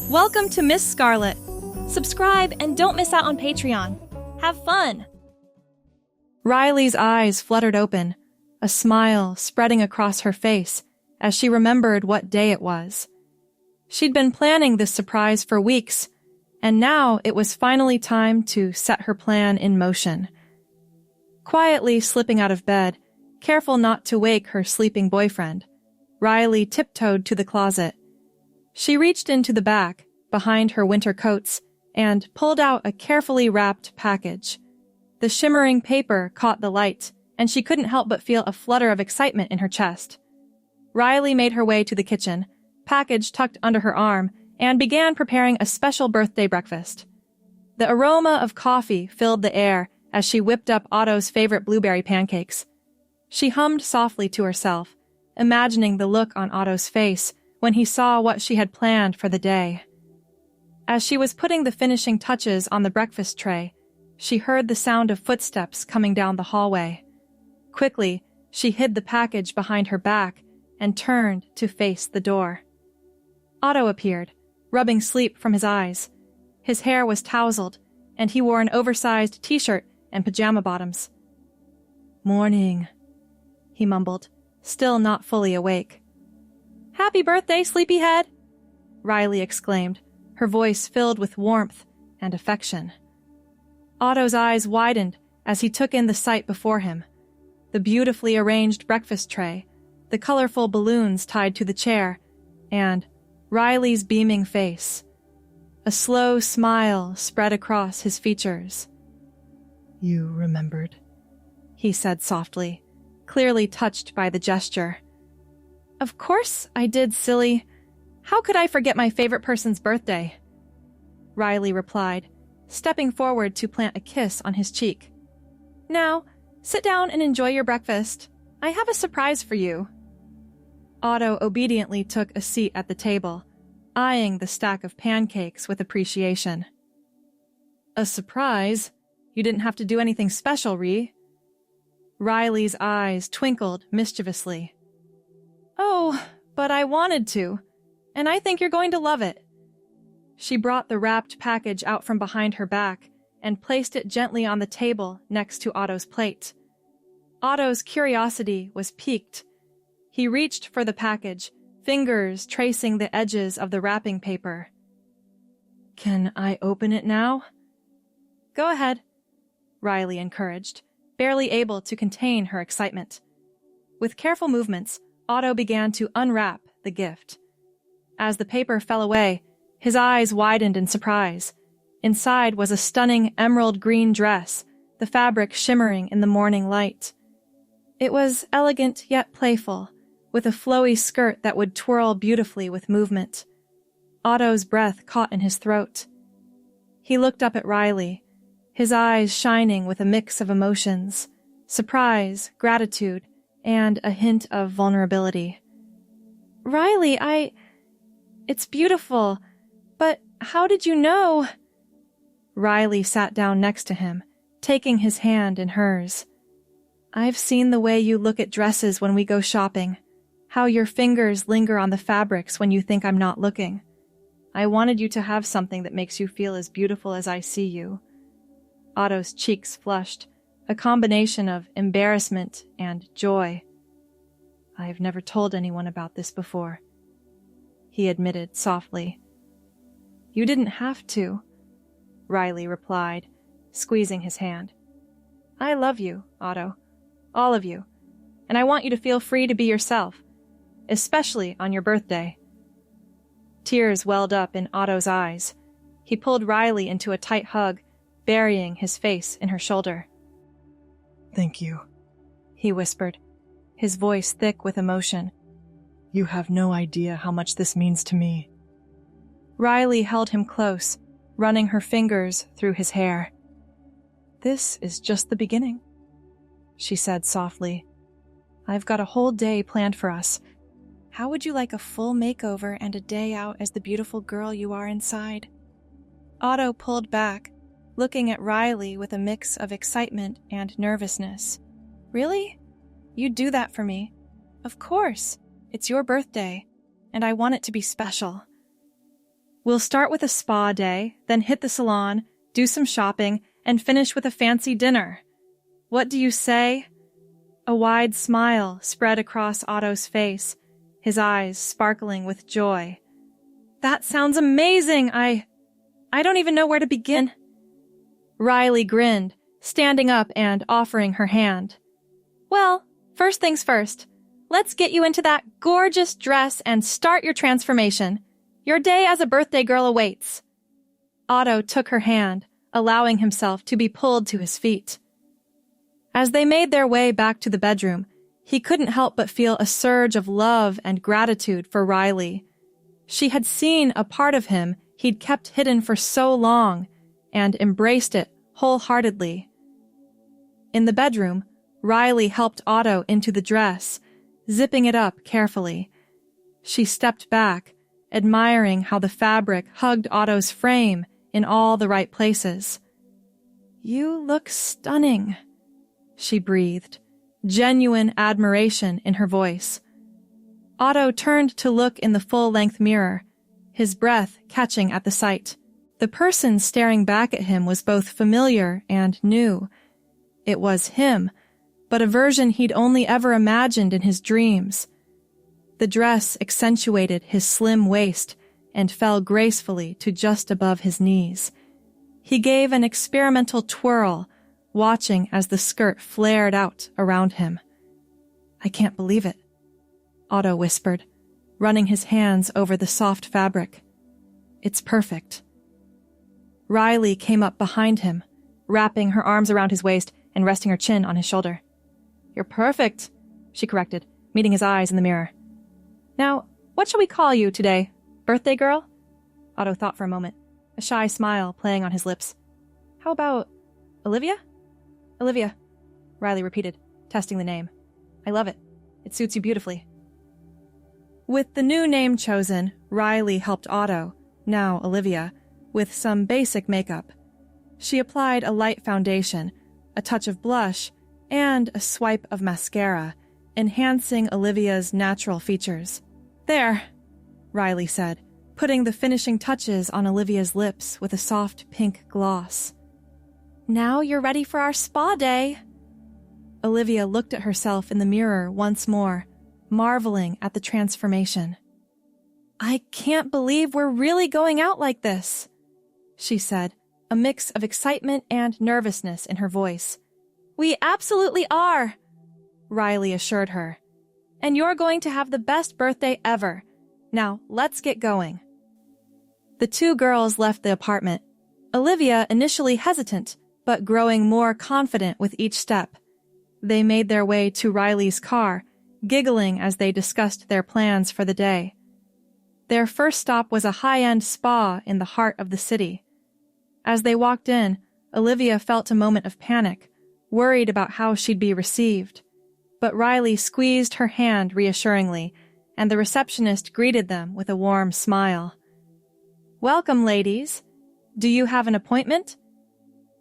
Welcome to Miss Scarlett. Subscribe and don't miss out on Patreon. Have fun! Riley's eyes fluttered open, a smile spreading across her face as she remembered what day it was. She'd been planning this surprise for weeks, and now it was finally time to set her plan in motion. Quietly slipping out of bed, careful not to wake her sleeping boyfriend, Riley tiptoed to the closet. She reached into the back, behind her winter coats, and pulled out a carefully wrapped package. The shimmering paper caught the light, and she couldn't help but feel a flutter of excitement in her chest. Riley made her way to the kitchen, package tucked under her arm, and began preparing a special birthday breakfast. The aroma of coffee filled the air as she whipped up Otto's favorite blueberry pancakes. She hummed softly to herself, imagining the look on Otto's face when he saw what she had planned for the day. As she was putting the finishing touches on the breakfast tray, she heard the sound of footsteps coming down the hallway. Quickly, she hid the package behind her back and turned to face the door. Otto appeared, rubbing sleep from his eyes. His hair was tousled, and he wore an oversized t-shirt and pajama bottoms. "Morning," he mumbled, still not fully awake. "Happy birthday, sleepyhead!" Riley exclaimed, her voice filled with warmth and affection. Otto's eyes widened as he took in the sight before him. The beautifully arranged breakfast tray, the colorful balloons tied to the chair, and Riley's beaming face. A slow smile spread across his features. "You remembered," he said softly, clearly touched by the gesture. "Of course I did, silly. How could I forget my favorite person's birthday?" Riley replied, stepping forward to plant a kiss on his cheek. "Now, sit down and enjoy your breakfast. I have a surprise for you." Otto obediently took a seat at the table, eyeing the stack of pancakes with appreciation. "A surprise? You didn't have to do anything special, Ree." Riley's eyes twinkled mischievously. "Oh, but I wanted to, and I think you're going to love it." She brought the wrapped package out from behind her back and placed it gently on the table next to Otto's plate. Otto's curiosity was piqued. He reached for the package, fingers tracing the edges of the wrapping paper. "Can I open it now?" "Go ahead," Riley encouraged, barely able to contain her excitement. With careful movements, Otto began to unwrap the gift. As the paper fell away, his eyes widened in surprise. Inside was a stunning emerald green dress, the fabric shimmering in the morning light. It was elegant yet playful, with a flowy skirt that would twirl beautifully with movement. Otto's breath caught in his throat. He looked up at Riley, his eyes shining with a mix of emotions, surprise, gratitude, and a hint of vulnerability. "Riley, It's beautiful, but how did you know?" Riley sat down next to him, taking his hand in hers. "I've seen the way you look at dresses when we go shopping, how your fingers linger on the fabrics when you think I'm not looking. I wanted you to have something that makes you feel as beautiful as I see you." Otto's cheeks flushed, a combination of embarrassment and joy. "I've never told anyone about this before," he admitted softly. "You didn't have to," Riley replied, squeezing his hand. "I love you, Otto, all of you, and I want you to feel free to be yourself, especially on your birthday." Tears welled up in Otto's eyes. He pulled Riley into a tight hug, burying his face in her shoulder. "Thank you," he whispered, his voice thick with emotion. "You have no idea how much this means to me." Riley held him close, running her fingers through his hair. "This is just the beginning," she said softly. "I've got a whole day planned for us. How would you like a full makeover and a day out as the beautiful girl you are inside?" Otto pulled back, looking at Riley with a mix of excitement and nervousness. "Really? You'd do that for me? Of course. It's your birthday, and I want it to be special." We'll start with a spa day, then hit the salon, do some shopping, and finish with a fancy dinner. What do you say?" A wide smile spread across Otto's face, his eyes sparkling with joy. "That sounds amazing! I don't even know where to begin." Riley grinned, standing up and offering her hand. "Well, first things first. Let's get you into that gorgeous dress and start your transformation. Your day as a birthday girl awaits." Otto took her hand, allowing himself to be pulled to his feet. As they made their way back to the bedroom, he couldn't help but feel a surge of love and gratitude for Riley. She had seen a part of him he'd kept hidden for so long and embraced it wholeheartedly. In the bedroom, Riley helped Otto into the dress, zipping it up carefully. She stepped back, admiring how the fabric hugged Otto's frame in all the right places. "You look stunning," she breathed, genuine admiration in her voice. Otto turned to look in the full-length mirror, his breath catching at the sight. The person staring back at him was both familiar and new. It was him, but a version he'd only ever imagined in his dreams. The dress accentuated his slim waist and fell gracefully to just above his knees. He gave an experimental twirl, watching as the skirt flared out around him. "I can't believe it," Otto whispered, running his hands over the soft fabric. "It's perfect." Riley came up behind him, wrapping her arms around his waist and resting her chin on his shoulder. "You're perfect," she corrected, meeting his eyes in the mirror. "Now, what shall we call you today? Birthday girl?" Otto thought for a moment, a shy smile playing on his lips. "How about Olivia?" "Olivia," Riley repeated, testing the name. "I love it. It suits you beautifully." With the new name chosen, Riley helped Otto, now Olivia, with some basic makeup. She applied a light foundation, a touch of blush, and a swipe of mascara, enhancing Olivia's natural features. "There," Riley said, putting the finishing touches on Olivia's lips with a soft pink gloss. "Now you're ready for our spa day." Olivia looked at herself in the mirror once more, marveling at the transformation. "I can't believe we're really going out like this," she said, a mix of excitement and nervousness in her voice. "We absolutely are," Riley assured her. "And you're going to have the best birthday ever. Now, let's get going." The two girls left the apartment, Olivia initially hesitant, but growing more confident with each step. They made their way to Riley's car, giggling as they discussed their plans for the day. Their first stop was a high-end spa in the heart of the city. As they walked in, Olivia felt a moment of panic, worried about how she'd be received. But Riley squeezed her hand reassuringly, and the receptionist greeted them with a warm smile. "Welcome, ladies. Do you have an appointment?"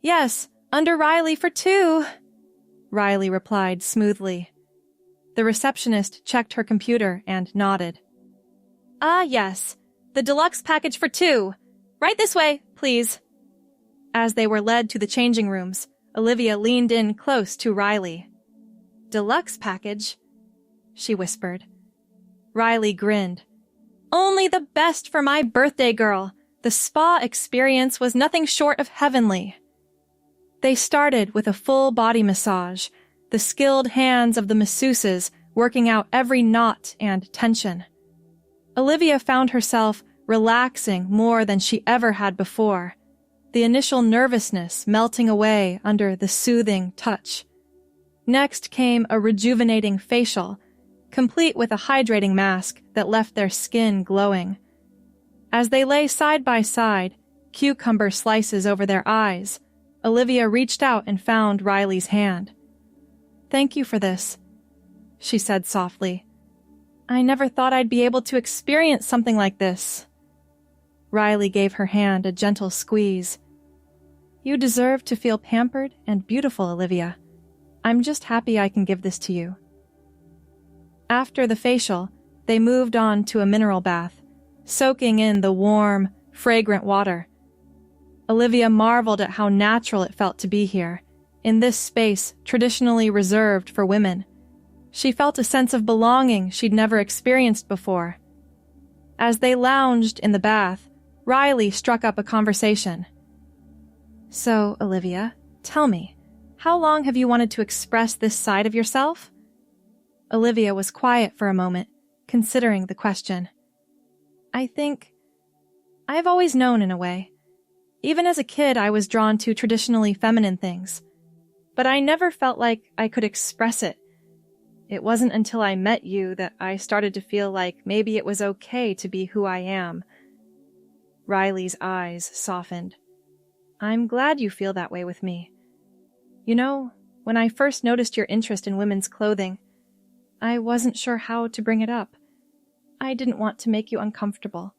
"Yes, under Riley for 2, Riley replied smoothly. The receptionist checked her computer and nodded. "Ah, yes, the deluxe package for 2. Right this way, please." As they were led to the changing rooms, Olivia leaned in close to Riley. "Deluxe package?" she whispered. Riley grinned. "Only the best for my birthday girl. The spa experience was nothing short of heavenly." They started with a full body massage, the skilled hands of the masseuses working out every knot and tension. Olivia found herself relaxing more than she ever had before, the initial nervousness melting away under the soothing touch. Next came a rejuvenating facial, complete with a hydrating mask that left their skin glowing. As they lay side by side, cucumber slices over their eyes, Olivia reached out and found Riley's hand. "Thank you for this," she said softly. "I never thought I'd be able to experience something like this." Riley gave her hand a gentle squeeze. "You deserve to feel pampered and beautiful, Olivia. I'm just happy I can give this to you." After the facial, they moved on to a mineral bath, soaking in the warm, fragrant water. Olivia marveled at how natural it felt to be here, in this space traditionally reserved for women. She felt a sense of belonging she'd never experienced before. As they lounged in the bath, Riley struck up a conversation. "So, Olivia, tell me, how long have you wanted to express this side of yourself?" Olivia was quiet for a moment, considering the question. "I think I've always known in a way. Even as a kid, I was drawn to traditionally feminine things. But I never felt like I could express it. It wasn't until I met you that I started to feel like maybe it was okay to be who I am." Riley's eyes softened. "I'm glad you feel that way with me. You know, when I first noticed your interest in women's clothing, I wasn't sure how to bring it up. I didn't want to make you uncomfortable."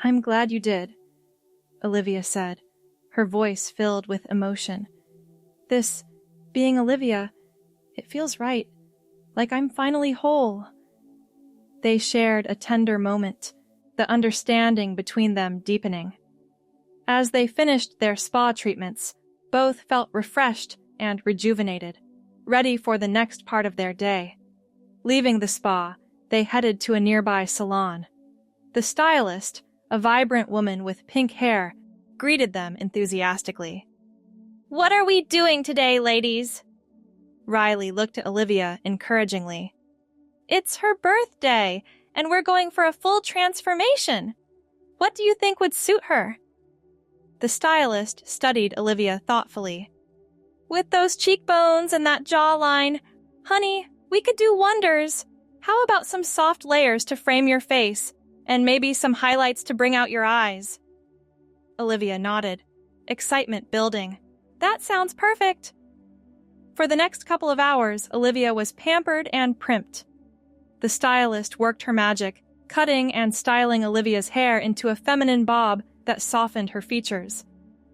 "I'm glad you did," Olivia said, her voice filled with emotion. "This, being Olivia, it feels right, like I'm finally whole." They shared a tender moment, the understanding between them deepening. As they finished their spa treatments, both felt refreshed and rejuvenated, ready for the next part of their day. Leaving the spa, they headed to a nearby salon. The stylist, a vibrant woman with pink hair, greeted them enthusiastically. "What are we doing today, ladies?" Riley looked at Olivia encouragingly. "It's her birthday, and we're going for a full transformation. What do you think would suit her?" The stylist studied Olivia thoughtfully. "With those cheekbones and that jawline, honey, we could do wonders. How about some soft layers to frame your face, and maybe some highlights to bring out your eyes?" Olivia nodded, excitement building. "That sounds perfect." For the next couple of hours, Olivia was pampered and primped. The stylist worked her magic, cutting and styling Olivia's hair into a feminine bob that softened her features.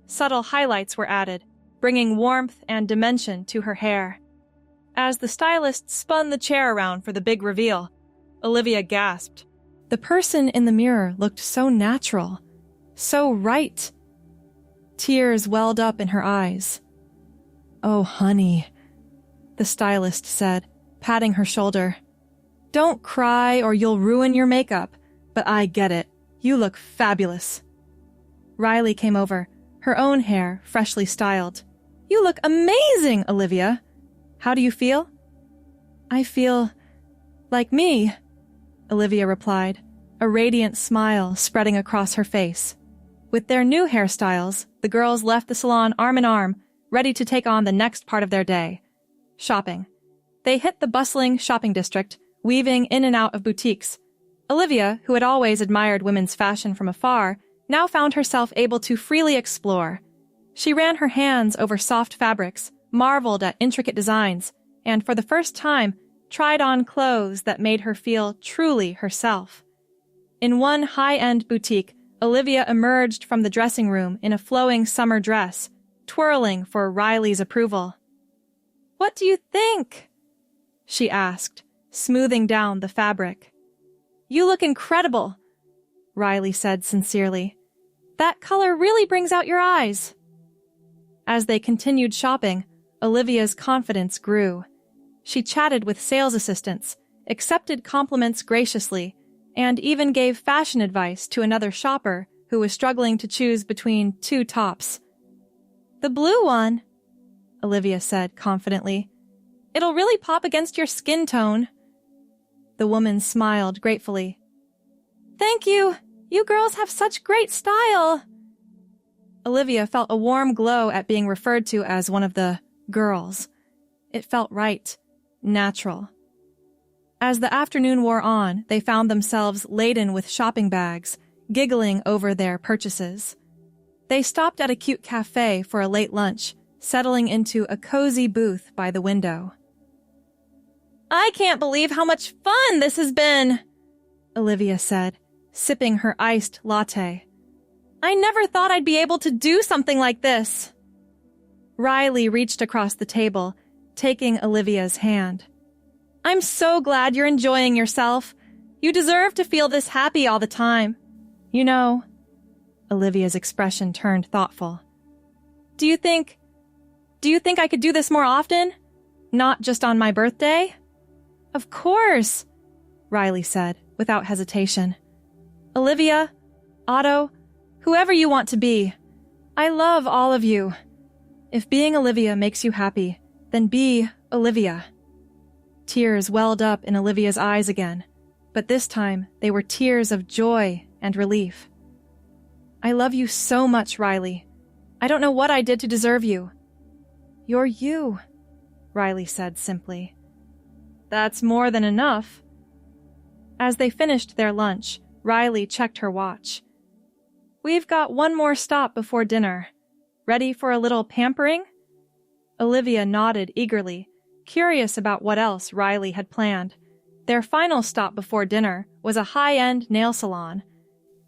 Subtle highlights were added, bringing warmth and dimension to her hair. As the stylist spun the chair around for the big reveal, Olivia gasped. The person in the mirror looked so natural, so right. Tears welled up in her eyes. "Oh, honey," the stylist said, patting her shoulder. "Don't cry or you'll ruin your makeup, but I get it. You look fabulous." Riley came over, her own hair freshly styled. "You look amazing, Olivia. How do you feel?" "I feel like me," Olivia replied, a radiant smile spreading across her face. With their new hairstyles, the girls left the salon arm in arm, ready to take on the next part of their day, shopping. They hit the bustling shopping district, weaving in and out of boutiques. Olivia, who had always admired women's fashion from afar, now found herself able to freely explore. She ran her hands over soft fabrics, marveled at intricate designs, and for the first time, tried on clothes that made her feel truly herself. In one high-end boutique, Olivia emerged from the dressing room in a flowing summer dress, twirling for Riley's approval. "What do you think?" she asked, smoothing down the fabric. "You look incredible," Riley said sincerely. "That color really brings out your eyes." As they continued shopping, Olivia's confidence grew. She chatted with sales assistants, accepted compliments graciously, and even gave fashion advice to another shopper who was struggling to choose between two tops. "The blue one," Olivia said confidently. "It'll really pop against your skin tone." The woman smiled gratefully. "Thank you. You girls have such great style." Olivia felt a warm glow at being referred to as one of the girls. It felt right, natural. As the afternoon wore on, they found themselves laden with shopping bags, giggling over their purchases. They stopped at a cute cafe for a late lunch, settling into a cozy booth by the window. "I can't believe how much fun this has been," Olivia said, sipping her iced latte. "I never thought I'd be able to do something like this." Riley reached across the table, taking Olivia's hand. "I'm so glad you're enjoying yourself. You deserve to feel this happy all the time. You know, Olivia's expression turned thoughtful. Do you think I could do this more often? Not just on my birthday? Of course, Riley said, without hesitation. Olivia, Otto, whoever you want to be, I love all of you. If being Olivia makes you happy, then be Olivia. Tears welled up in Olivia's eyes again, but this time they were tears of joy and relief. I love you so much, Riley. I don't know what I did to deserve you. You're you, Riley said simply. That's more than enough. As they finished their lunch, Riley checked her watch. We've got one more stop before dinner. Ready for a little pampering? Olivia nodded eagerly, curious about what else Riley had planned. Their final stop before dinner was a high-end nail salon.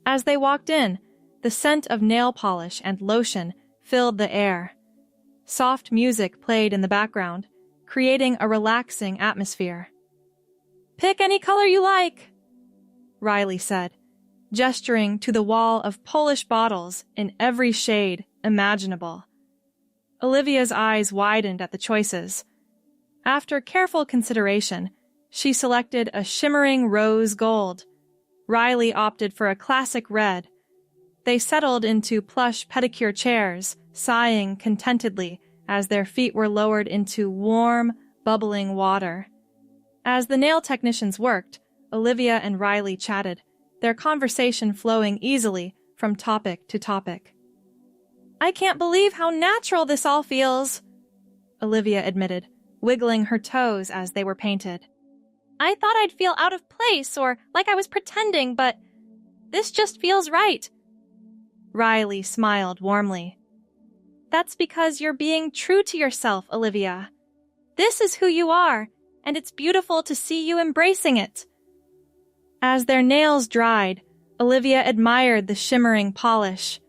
As they walked in, the scent of nail polish and lotion filled the air. Soft music played in the background, creating a relaxing atmosphere. Pick any color you like, Riley said, gesturing to the wall of Polish bottles in every shade imaginable. Olivia's eyes widened at the choices. After careful consideration, she selected a shimmering rose gold. Riley opted for a classic red. They settled into plush pedicure chairs, sighing contentedly as their feet were lowered into warm, bubbling water. As the nail technicians worked, Olivia and Riley chatted, their conversation flowing easily from topic to topic. I can't believe how natural this all feels, Olivia admitted, wiggling her toes as they were painted. I thought I'd feel out of place or like I was pretending, but this just feels right. Riley smiled warmly. That's because you're being true to yourself, Olivia. This is who you are, and it's beautiful to see you embracing it. As their nails dried, Olivia admired the shimmering polish.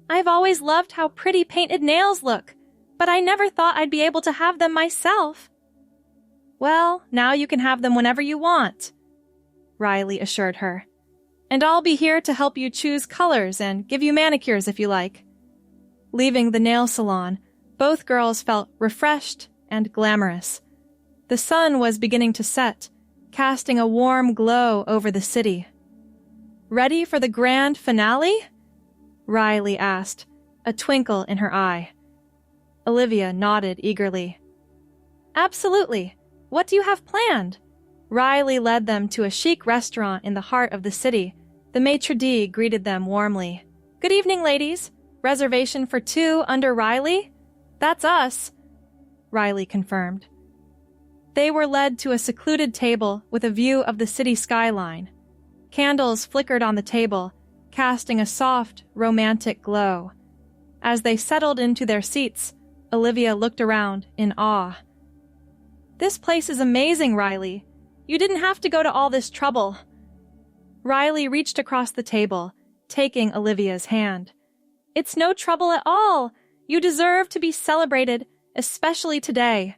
I've always loved how pretty painted nails look, but I never thought I'd be able to have them myself. Well, now you can have them whenever you want, Riley assured her. And I'll be here to help you choose colors and give you manicures if you like. Leaving the nail salon, both girls felt refreshed and glamorous. The sun was beginning to set, casting a warm glow over the city. Ready for the grand finale? Riley asked, a twinkle in her eye. Olivia nodded eagerly. Absolutely. What do you have planned? Riley led them to a chic restaurant in the heart of the city. The maitre d' greeted them warmly. Good evening, ladies. Reservation for 2 under Riley? That's us, Riley confirmed. They were led to a secluded table with a view of the city skyline. Candles flickered on the table, casting a soft, romantic glow. As they settled into their seats, Olivia looked around in awe. This place is amazing, Riley. You didn't have to go to all this trouble. Riley reached across the table, taking Olivia's hand. It's no trouble at all. You deserve to be celebrated, especially today.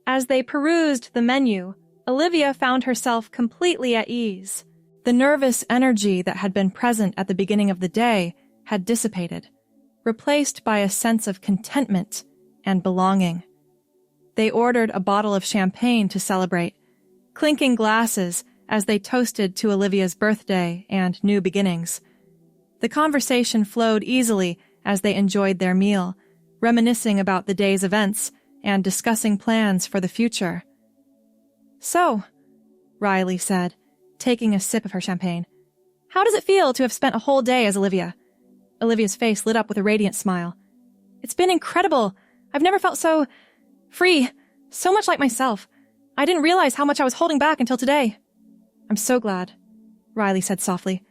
As they perused the menu, Olivia found herself completely at ease. The nervous energy that had been present at the beginning of the day had dissipated, replaced by a sense of contentment and belonging. They ordered a bottle of champagne to celebrate, clinking glasses as they toasted to Olivia's birthday and new beginnings. The conversation flowed easily as they enjoyed their meal, reminiscing about the day's events and discussing plans for the future. So, Riley said, taking a sip of her champagne, how does it feel to have spent a whole day as Olivia? Olivia's face lit up with a radiant smile. It's been incredible. I've never felt so free, so much like myself. I didn't realize how much I was holding back until today. I'm so glad, Riley said softly.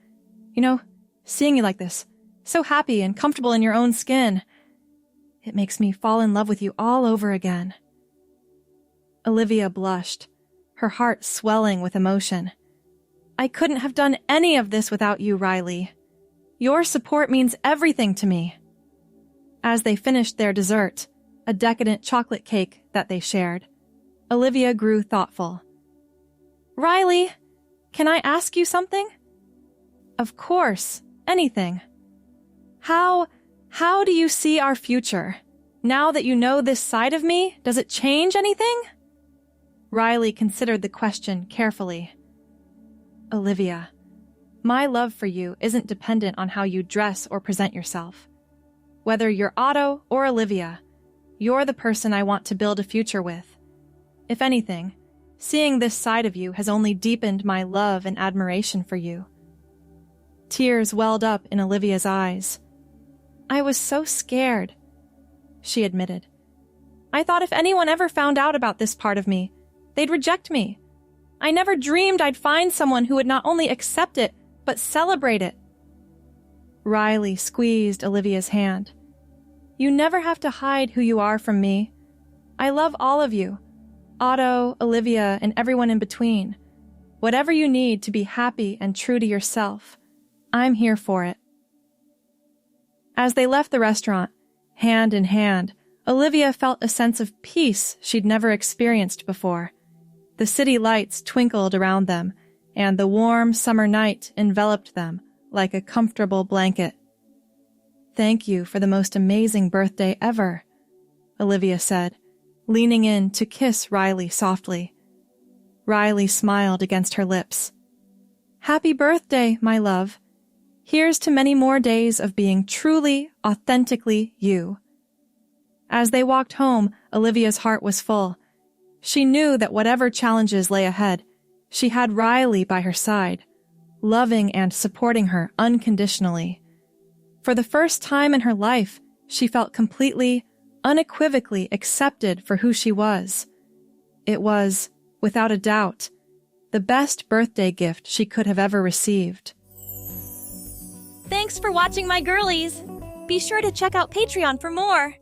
You know, seeing you like this, so happy and comfortable in your own skin, it makes me fall in love with you all over again. Olivia blushed, her heart swelling with emotion. I couldn't have done any of this without you, Riley. Your support means everything to me. As they finished their dessert, a decadent chocolate cake that they shared, Olivia grew thoughtful. Riley, can I ask you something? Of course, anything, How do you see our future? Now that you know this side of me, does it change anything? Riley considered the question carefully. Olivia, my love for you isn't dependent on how you dress or present yourself. Whether you're Otto or Olivia, you're the person I want to build a future with. If anything, seeing this side of you has only deepened my love and admiration for you. Tears welled up in Olivia's eyes. I was so scared, she admitted. I thought if anyone ever found out about this part of me, they'd reject me. I never dreamed I'd find someone who would not only accept it, but celebrate it. Riley squeezed Olivia's hand. You never have to hide who you are from me. I love all of you, Otto, Olivia, and everyone in between. Whatever you need to be happy and true to yourself, I'm here for it. As they left the restaurant, hand in hand, Olivia felt a sense of peace she'd never experienced before. The city lights twinkled around them, and the warm summer night enveloped them like a comfortable blanket. Thank you for the most amazing birthday ever, Olivia said, leaning in to kiss Riley softly. Riley smiled against her lips. Happy birthday, my love. Here's to many more days of being truly, authentically you. As they walked home, Olivia's heart was full. She knew that whatever challenges lay ahead, she had Riley by her side, loving and supporting her unconditionally. For the first time in her life, she felt completely, unequivocally accepted for who she was. It was, without a doubt, the best birthday gift she could have ever received. Thanks for watching, my girlies! Be sure to check out Patreon for more!